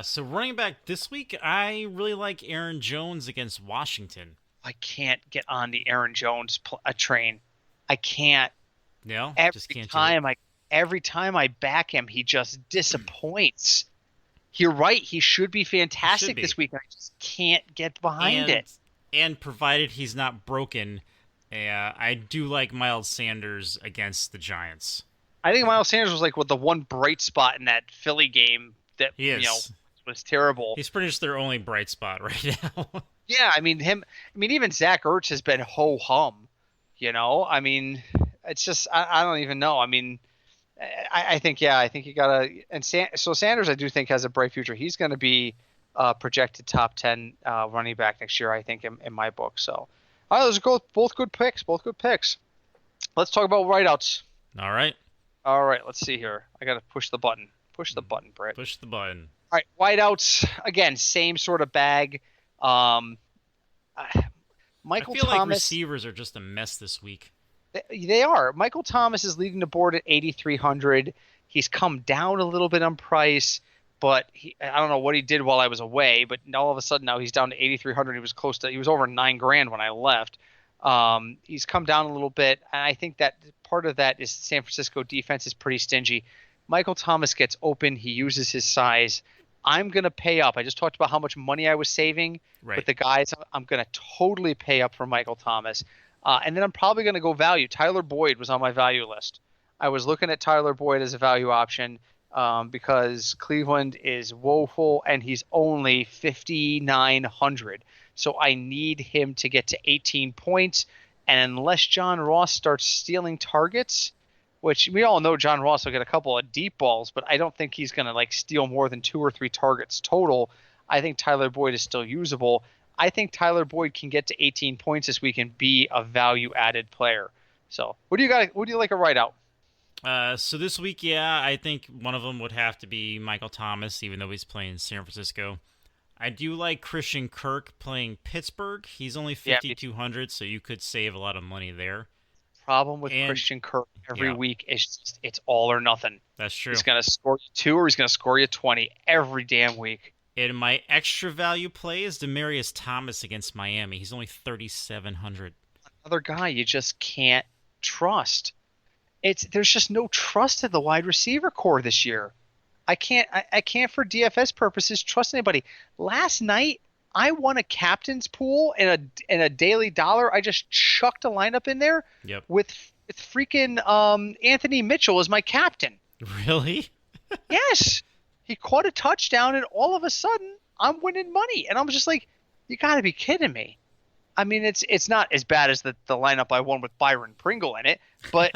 So running back this week, I really like Aaron Jones against Washington. I can't get on the Aaron Jones train. I can't. No, Every time I back him, he just disappoints. You're right. He should be fantastic this week. I just can't get behind it. And provided he's not broken, I do like Miles Sanders against the Giants. I think Miles Sanders was like the one bright spot in that Philly game that was terrible. He's pretty much their only bright spot right now. Yeah, even Zach Ertz has been ho-hum. It's just I don't even know. I think you gotta, and so Sanders I do think has a bright future. He's going to be projected top 10 running back next year, I think, in my book. So those are both good picks. Let's talk about wideouts. All right, let's see here. I got to push the button. Push the button, Britt. Push the button. All right, wideouts again, same sort of bag. Michael I feel Thomas, like receivers are just a mess this week. They are. Michael Thomas is leading the board at 8,300. He's come down a little bit on price, but I don't know what he did while I was away, but all of a sudden now he's down to 8,300. He was he was over $9,000 when I left. He's come down a little bit, and I think that part of that is San Francisco defense is pretty stingy. Michael Thomas gets open. He uses his size. I'm going to pay up. I just talked about how much money I was saving with the guys. I'm going to totally pay up for Michael Thomas. And then I'm probably going to go value. Tyler Boyd was on my value list. I was looking at Tyler Boyd as a value option because Cleveland is woeful and he's only 5,900. So I need him to get to 18 points. And unless John Ross starts stealing targets, which we all know John Ross will get a couple of deep balls, but I don't think he's going to steal more than 2 or 3 targets total. I think Tyler Boyd is still usable. I think Tyler Boyd can get to 18 points this week and be a value-added player. So what do you got? What do you like to write out? So this week, yeah, I think one of them would have to be Michael Thomas, even though he's playing San Francisco. I do like Christian Kirk playing Pittsburgh. He's only Yeah, 5,200, so you could save a lot of money there. problem with And Christian Kirk every yeah, week is just, it's all or nothing. that's true. He's gonna score you 2 or he's gonna score you 20 every damn week. And my extra value play is Demaryius Thomas against Miami. He's only 3,700. Another guy you just can't trust. There's just no trust in the wide receiver core this year. I can't for DFS purposes trust anybody. Last night I won a captain's pool in a daily dollar. I just chucked a lineup in there Yep. with freaking Anthony Mitchell as my captain. Really? Yes. He caught a touchdown and all of a sudden I'm winning money. And I'm just like, you got to be kidding me. I mean, it's not as bad as the lineup I won with Byron Pringle in it, but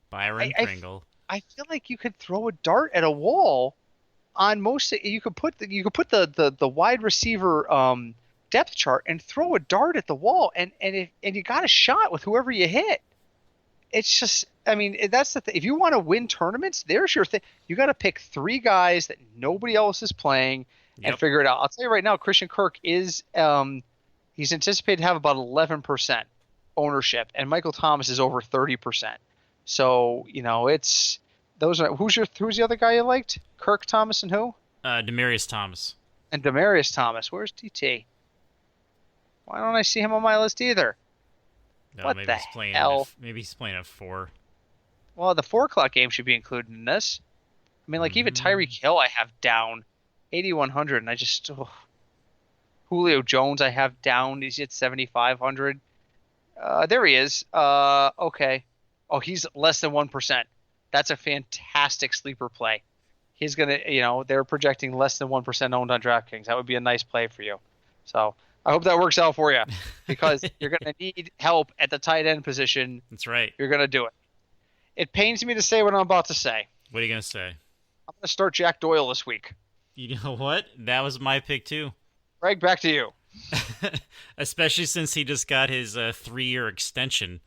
Byron I Pringle. I feel like you could throw a dart at a wall on most. You could put the wide receiver depth chart and throw a dart at the wall, and you got a shot with whoever you hit. It's just, I mean, that's the thing. If you want to win tournaments, there's your thing. You got to pick 3 guys that nobody else is playing and Yep. figure it out. I'll tell you right now, Christian Kirk is he's anticipated to have about 11% ownership, and Michael Thomas is over 30%. So it's those are who's the other guy you liked? Kirk, Thomas, and who? Demaryius Thomas. And Demaryius Thomas. Where's DT? Why don't I see him on my list either? No, What maybe the he's playing. hell? Maybe he's playing at 4. Well, the 4 o'clock game should be included in this. I mean, like even Tyreek Hill I have down 8,100, and I just Julio Jones I have down. He's at 7,500. There he is. Okay. Oh, he's less than 1%. That's a fantastic sleeper play. He's gonna, they're projecting less than 1% owned on DraftKings. That would be a nice play for you. So I hope that works out for you, because you're gonna need help at the tight end position. That's right. You're gonna do it. It pains me to say what I'm about to say. What are you gonna say? I'm gonna start Jack Doyle this week. You know what? That was my pick too. Greg, back to you. Especially since he just got his 3-year extension.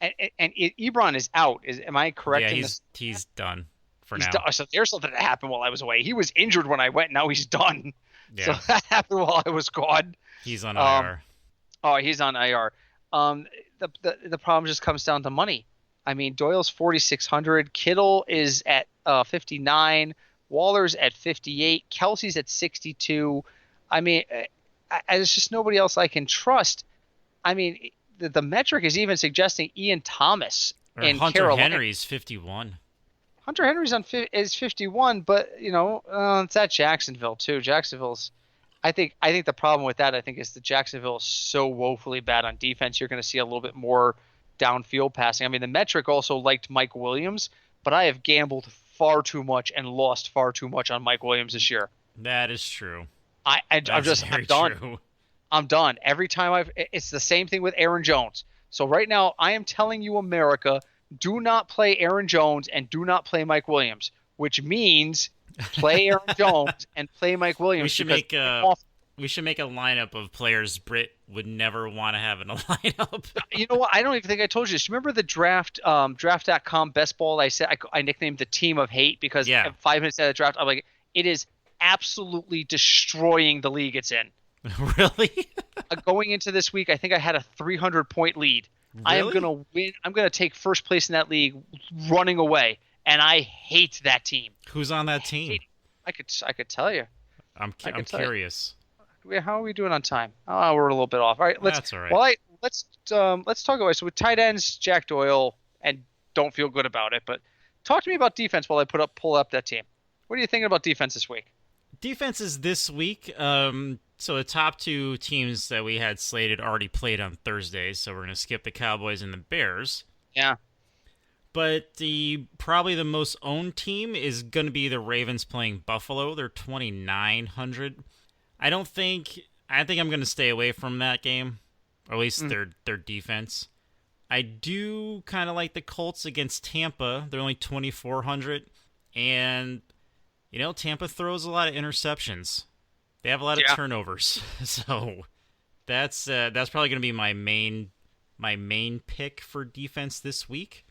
And Ebron is out. Am I correct? Yeah, in this? he's done for He's now. done. So there's something that happened while I was away. He was injured when I went. Now he's done. Yeah. So that happened while I was gone. He's on IR. Oh, he's on IR. The problem just comes down to money. I mean, Doyle's 4,600. Kittle is at 59. Waller's at 58. Kelsey's at 62. I mean, there's just nobody else I can trust. I mean, the metric is even suggesting Ian Thomas Or in Hunter Carolina. Henry's 51. Hunter Henry's is 51, but it's at Jacksonville too. I think the problem with that, is that Jacksonville is so woefully bad on defense. You're going to see a little bit more downfield passing. I mean, the metric also liked Mike Williams, but I have gambled far too much and lost far too much on Mike Williams this year. That is true. I'm done. True. I'm done. Every time it's the same thing with Aaron Jones. So right now I am telling you, America, do not play Aaron Jones and do not play Mike Williams, which means play Aaron Jones and play Mike Williams. We should make a lineup of players Britt would never want to have in a lineup. You know what? I don't even think I told you this. Remember the draft.com best ball? I said I nicknamed the team of hate because 5 minutes out of the draft, I'm like, it is absolutely destroying the league it's in. Really? Going into this week, I think I had a 300-point lead. Really? I am going to win. I'm going to take first place in that league running away, and I hate that team. Who's on that team? I could tell you. I'm curious. How are we doing on time? Oh, we're a little bit off. All right, that's all right. Well, let's talk about it. So with tight ends, Jack Doyle, and don't feel good about it, but talk to me about defense while I pull up that team. What are you thinking about defense this week? Defenses this week. So the top 2 teams that we had slated already played on Thursday, so we're going to skip the Cowboys and the Bears. Yeah. But probably the most owned team is going to be the Ravens playing Buffalo. They're 2,900. I think I'm going to stay away from that game, or at least their defense. I do kind of like the Colts against Tampa. They're only 2,400, and Tampa throws a lot of interceptions. They have a lot of turnovers, so that's probably going to be my main my main pick for defense this week.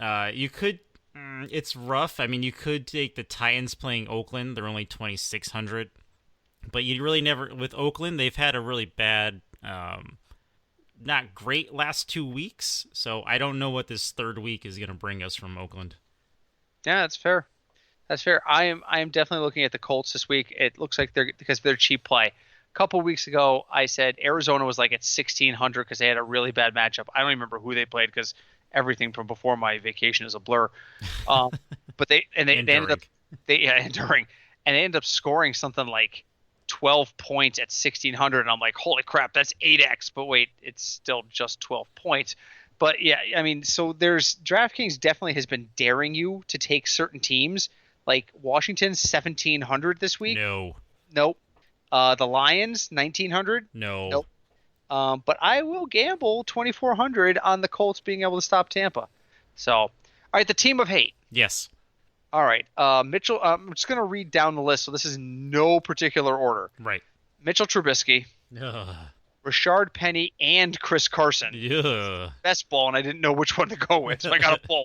You could. It's rough. I mean, you could take the Titans playing Oakland. They're only 2,600. But you really never... With Oakland, they've had a really bad... not great last 2 weeks. So I don't know what this third week is going to bring us from Oakland. Yeah, that's fair. That's fair. I am definitely looking at the Colts this week. It looks like because of their cheap play. A couple weeks ago, I said Arizona was like at 1,600 because they had a really bad matchup. I don't even remember who they played because everything from before my vacation is a blur. But they ended up enduring, and they ended up scoring something like 12 points at 1,600, and I'm like, holy crap, that's 8x. But wait, it's still just 12 points. But yeah, I mean, so DraftKings definitely has been daring you to take certain teams. Like Washington's 1,700 this week. Nope. The Lions 1,900. Nope. But I will gamble 2,400 on the Colts being able to stop Tampa. So, all right, the team of hate. Yes. All right, Mitchell. I'm just gonna read down the list. So this is no particular order. Right. Mitchell Trubisky, Rashard Penny, and Chris Carson. Yeah. Best ball, and I didn't know which one to go with, so I got a pull.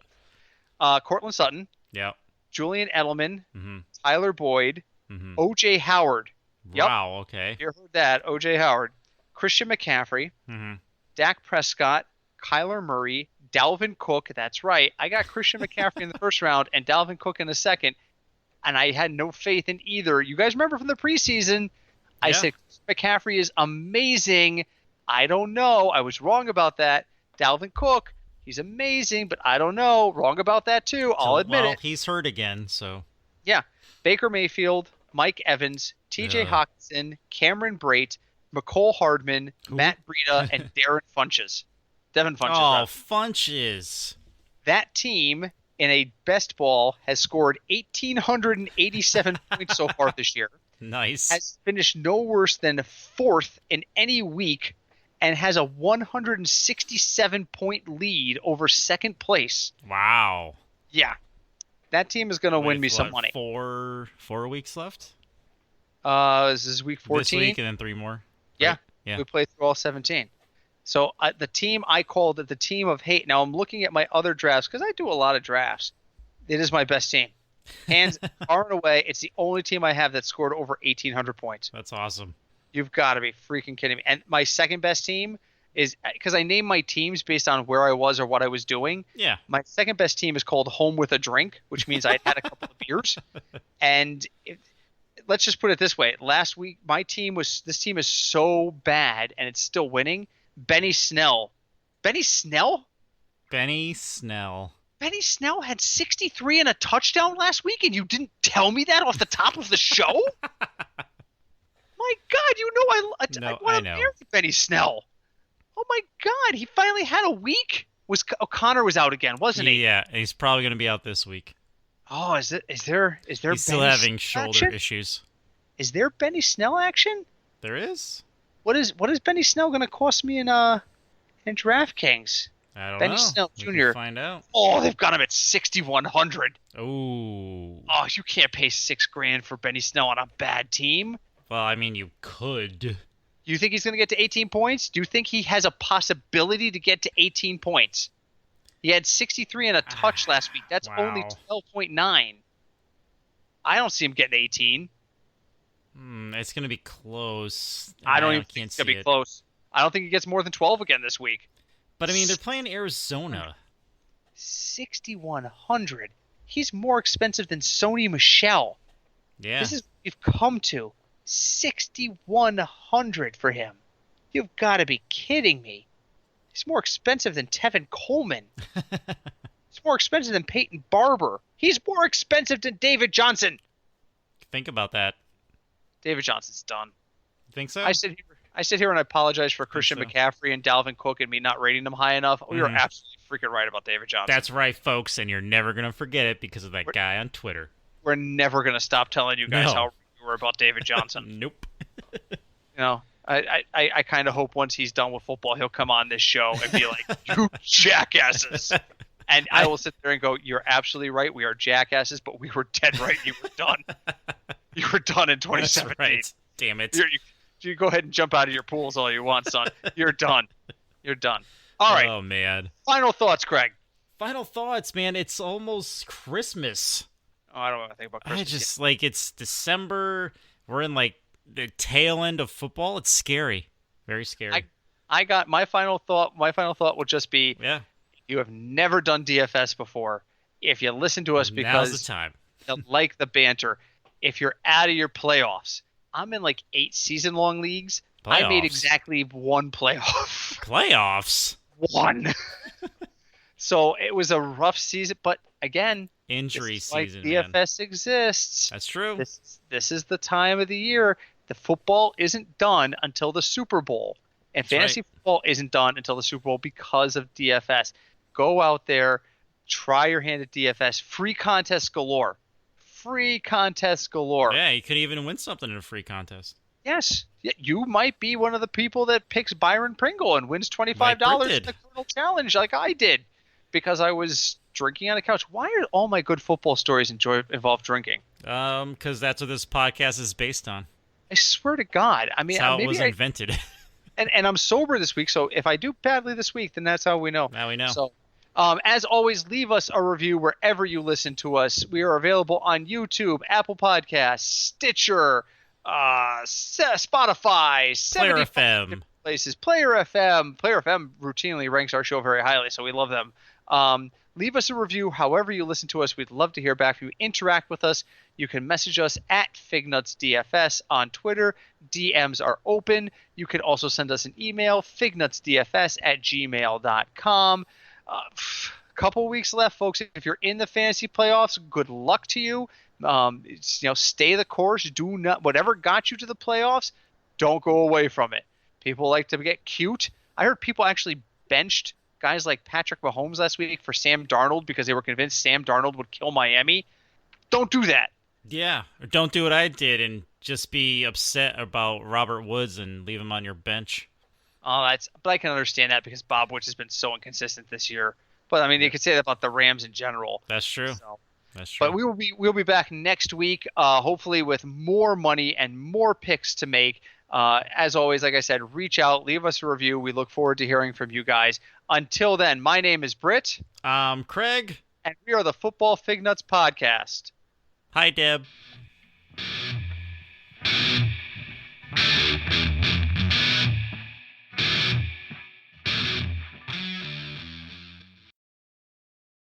Cortland Sutton. Yeah. Julian Edelman. Mm-hmm. Tyler Boyd. Mm-hmm. O.J. Howard. Wow. Okay. You heard that? O.J. Howard. Christian McCaffrey. Mm-hmm. Dak Prescott. Kyler Murray. Dalvin Cook. That's right. I got Christian McCaffrey in the first round and Dalvin Cook in the second, and I had no faith in either. You guys remember from the preseason, I said McCaffrey is amazing. I don't know. I was wrong about that. Dalvin Cook, he's amazing, but I don't know. Wrong about that too. I'll admit it. He's hurt again, so. Yeah. Baker Mayfield, Mike Evans, TJ Hawkinson, Cameron Brate, McCole Hardman, Matt Breida, and Devin Funches. Oh, Funches. That team in a best ball has scored 1,887 points so far this year. Nice. Has finished no worse than fourth in any week and has a 167-point lead over second place. Wow. Yeah. That team is going to win me some money. 4 weeks left? This is week 14. This week and then 3 more? Yeah. Right? Yeah. We played through all 17. So the team I called it the team of hate. Now I'm looking at my other drafts because I do a lot of drafts. It is my best team. Hands far and away, it's the only team I have that scored over 1,800 points. That's awesome. You've got to be freaking kidding me. And my second best team is because I named my teams based on where I was or what I was doing. Yeah. My second best team is called Home with a Drink, which means I had a couple of beers. And let's just put it this way. Last week, this team is so bad and it's still winning. Benny Snell. Benny Snell had 63 and a touchdown last week, and you didn't tell me that off the top of the show? My God, you know I want to marry Benny Snell. Oh my God, he finally had a week. O'Connor was out again, wasn't he? Yeah, and he's probably going to be out this week. Oh, is there? He's still having shoulder issues. Is there Benny Snell action? There is. What is Benny Snell going to cost me in DraftKings? I don't know. Benny Snell Jr. We can find out. Oh, they've got him at 6,100. Oh, you can't pay $6,000 for Benny Snell on a bad team. Well, I mean, you could. You think he's going to get to 18 points? Do you think he has a possibility to get to 18 points? He had 63 and a touch last week. That's only 12.9. I don't see him getting 18. It's going to be close. I don't even think it's going to be close. I don't think he gets more than 12 again this week. But, I mean, they're playing Arizona. 6,100. He's more expensive than Sony Michel. Yeah. This is what we've come to. 6,100 for him. You've got to be kidding me. He's more expensive than Tevin Coleman. He's more expensive than Peyton Barber. He's more expensive than David Johnson. Think about that. David Johnson's done. You think so? I sit here and I apologize for Christian McCaffrey and Dalvin Cook and me not rating them high enough. We were absolutely freaking right about David Johnson. That's right, folks, and you're never going to forget it because of that guy on Twitter. We're never going to stop telling you guys how right we were about David Johnson. Nope. I kind of hope once he's done with football, he'll come on this show and be like, you jackasses. And I will sit there and go, you're absolutely right. We are jackasses, but we were dead right. You were done. You were done in 2017. That's right. Damn it. You go ahead and jump out of your pools all you want, son. You're done. You're done. All right. Oh, man. Final thoughts, Craig. Final thoughts, man. It's almost Christmas. Oh, I don't want to think about Christmas. I just, like, it's December. We're in, like, the tail end of football. It's scary. Very scary. I got my final thought. My final thought would just be: yeah. you have never done DFS before. If you listen to us Now's because the time. you like the banter, if you're out of your playoffs, I'm in like 8 season-long leagues. I made Playoffs? exactly 1 playoff. Playoffs? 1. So it was a rough season, but again, Injury this is why season, man. DFS exists. That's true. This is the time of the year. The football isn't done until the Super Bowl, and fantasy football isn't done until the Super Bowl because of DFS. Go out there, try your hand at DFS. Free contests galore. Free contests galore. Yeah, you could even win something in a free contest. Yes, you might be one of the people that picks Byron Pringle and wins $25 Like Britt in did. the Colonel Challenge, like I did, because I was drinking on the couch. Why are all my good football stories involve drinking? Because that's what this podcast is based on. I swear to God. I mean, That's how it maybe was invented. and I'm sober this week, so if I do badly this week, then that's how we know. Now we know. So, as always, leave us a review wherever you listen to us. We are available on YouTube, Apple Podcasts, Stitcher, Spotify, Player 75 FM. different places. Player FM. Player FM routinely ranks our show very highly, so we love them. Leave us a review however you listen to us. We'd love to hear back from you. Interact with us. You can message us at FignutsDFS on Twitter. DMs are open. You can also send us an email, fignutsdfs@gmail.com. Couple weeks left, folks. If you're in the fantasy playoffs, good luck to you. Stay the course. Do not whatever got you to the playoffs. Don't go away from it. People like to get cute. I heard people actually benched guys like Patrick Mahomes last week for Sam Darnold because they were convinced Sam Darnold would kill Miami. Don't do that. Yeah, or don't do what I did and just be upset about Robert Woods and leave him on your bench. But I can understand that because Bob Woods has been so inconsistent this year. But I mean, you could say that about the Rams in general. That's true. So. That's true. But we'll be back next week, hopefully with more money and more picks to make. As always, like I said, reach out, leave us a review. We look forward to hearing from you guys. Until then, my name is Britt. Craig. And we are the Football Fignuts Podcast. Hi, Deb.